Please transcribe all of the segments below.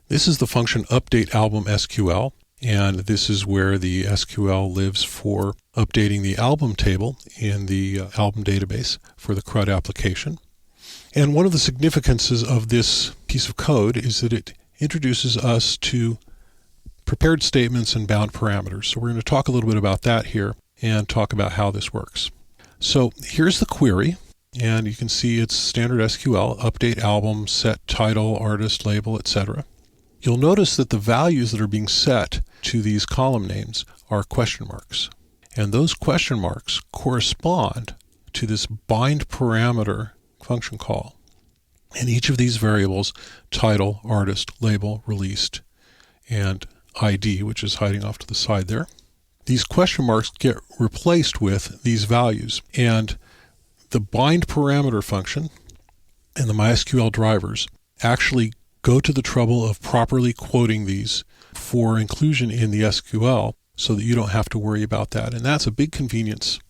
This is the function update album SQL, and this is where the SQL lives for updating the album table in the album database for the CRUD application. And one of the significances of this piece of code is that it introduces us to prepared statements and bound parameters. So we're going to talk a little bit about that here and talk about how this works. So here's the query, and you can see it's standard SQL, update album, set title, artist, label, etc. You'll notice that the values that are being set to these column names are question marks. And those question marks correspond to this bind parameter function call. And each of these variables, title, artist, label, released, and ID, which is hiding off to the side there, these question marks get replaced with these values. And the bind parameter function and the MySQL drivers actually go to the trouble of properly quoting these for inclusion in the SQL so that you don't have to worry about that. And that's a big convenience.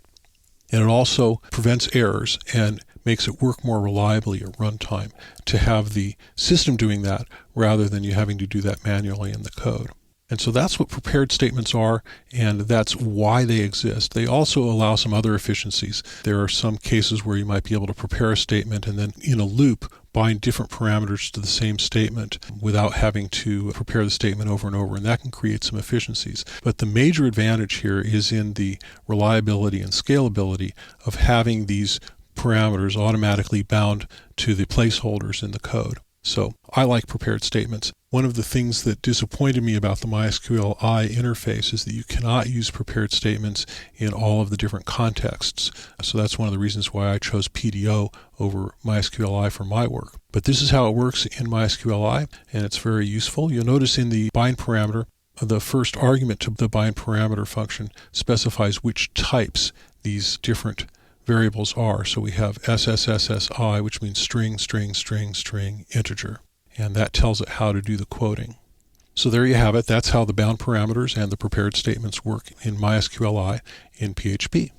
And it also prevents errors and makes it work more reliably at runtime to have the system doing that rather than you having to do that manually in the code. And so that's what prepared statements are, and that's why they exist. They also allow some other efficiencies. There are some cases where you might be able to prepare a statement and then in a loop bind different parameters to the same statement without having to prepare the statement over and over, and that can create some efficiencies. But the major advantage here is in the reliability and scalability of having these parameters automatically bound to the placeholders in the code. So I like prepared statements. One of the things that disappointed me about the MySQL-i interface is that you cannot use prepared statements in all of the different contexts. So that's one of the reasons why I chose PDO over MySQL-i for my work. But this is how it works in MySQL-i, and it's very useful. You'll notice in the bind parameter, the first argument to the bind parameter function specifies which types these different variables are. So we have SSSSI, which means string, string, string, string, integer. And that tells it how to do the quoting. So there you have it. That's how the bound parameters and the prepared statements work in MySQL-i in PHP.